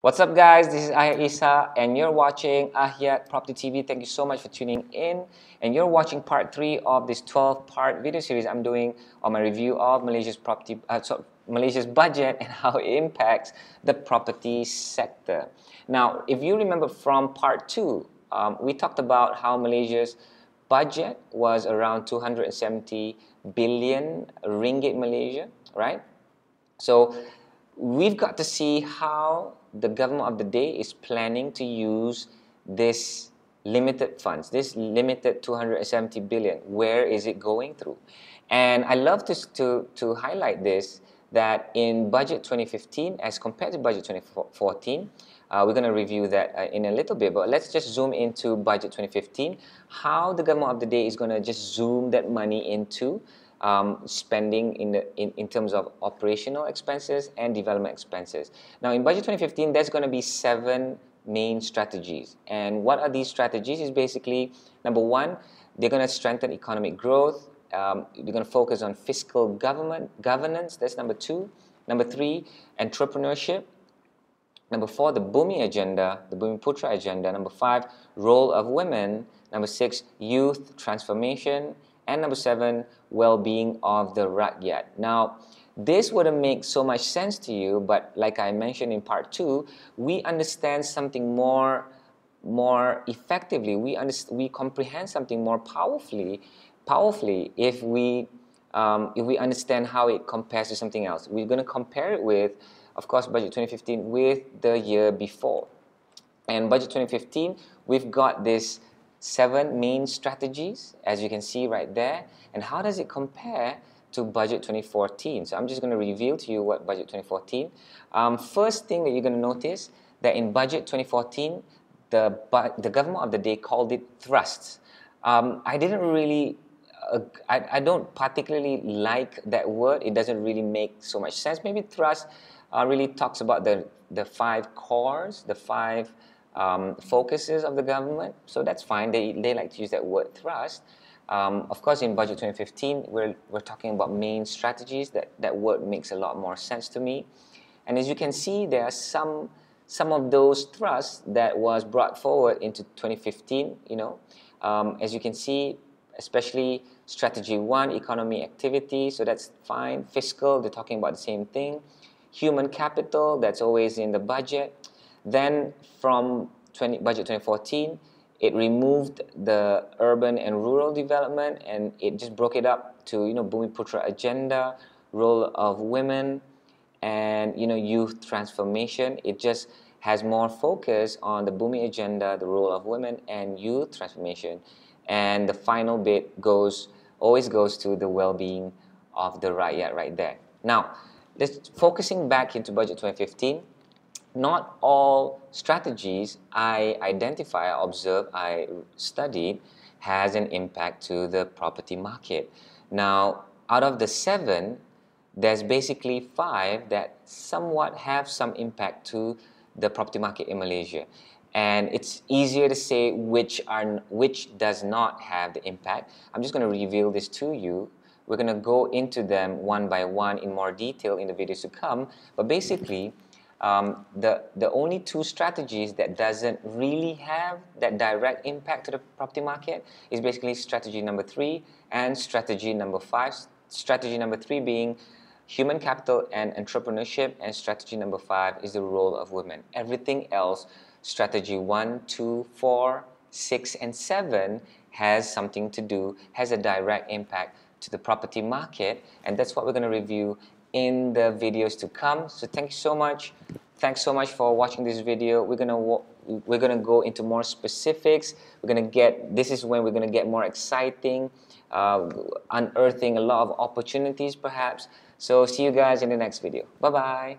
What's up, guys? This is Ishak, and you're watching Ahyat Property TV. Thank you so much for tuning in. And you're watching part 3 of this 12-part video series I'm doing on my review of Malaysia's Malaysia's budget and how it impacts the property sector. Now, if you remember from part 2, we talked about how Malaysia's budget was around 270 billion ringgit Malaysia, right? So we've got to see how the government of the day is planning to use this limited funds, this limited 270 billion. Where is it going through? And I love to highlight this, that in budget 2015 as compared to budget 2014, we're going to review that in a little bit, but let's just zoom into budget 2015, how the government of the day is going to just zoom that money into spending in terms of operational expenses and development expenses. Now, in budget 2015, there's going to be 7 main strategies. And what are these strategies? Is basically, number 1, they're going to strengthen economic growth. They're going to focus on fiscal governance. That's number 2. Number 3, entrepreneurship. Number 4, the Bumi agenda, the Bumi Putra agenda. Number 5, role of women. Number 6, youth transformation. And number 7, well-being of the Rakyat. Now, this wouldn't make so much sense to you, but like I mentioned in part 2, we understand something more effectively. We comprehend something more powerfully if we understand how it compares to something else. We're going to compare it with, of course, budget 2015 with the year before. And budget 2015, we've got this 7 main strategies, as you can see right there. And how does it compare to budget 2014? So I'm just going to reveal to you what budget 2014. First thing that you're going to notice, that in budget 2014, the government of the day called it thrusts. I didn't really, I don't particularly like that word. It doesn't really make so much sense. Maybe thrust really talks about the 5 cores, the 5 focuses of the government, so that's fine. They like to use that word thrust. Of course, in budget 2015, we're talking about main strategies. That word makes a lot more sense to me. And as you can see, there are some of those thrusts that was brought forward into 2015. As you can see, especially strategy 1, economy activity, so that's fine. Fiscal, they're talking about the same thing. Human capital, that's always in the budget. Then from budget 2014, it removed the urban and rural development, and it just broke it up to Bumi Putra agenda, role of women, and youth transformation. It just has more focus on the Bumi agenda, the role of women, and youth transformation. And the final bit always goes to the well-being of the Rakyat right there. Now, let's focusing back into budget 2015. Not all strategies I identify, I observe, I studied has an impact to the property market. Now, out of the 7, there's basically 5 that somewhat have some impact to the property market in Malaysia. And it's easier to say which does not have the impact. I'm just going to reveal this to you. We're going to go into them one by one in more detail in the videos to come. But basically, the only 2 strategies that doesn't really have that direct impact to the property market is basically strategy number 3 and strategy number 5. Strategy number 3 being human capital and entrepreneurship, and strategy number 5 is the role of women. Everything else, strategy 1, 2, 4, 6, and 7 has something to do, has a direct impact to the property market, and that's what we're going to review in the videos to come. So thank you so much. Thanks so much for watching this video. We're gonna go into more specifics. This is when we're gonna get more exciting, unearthing a lot of opportunities perhaps. So see you guys in the next video. Bye bye.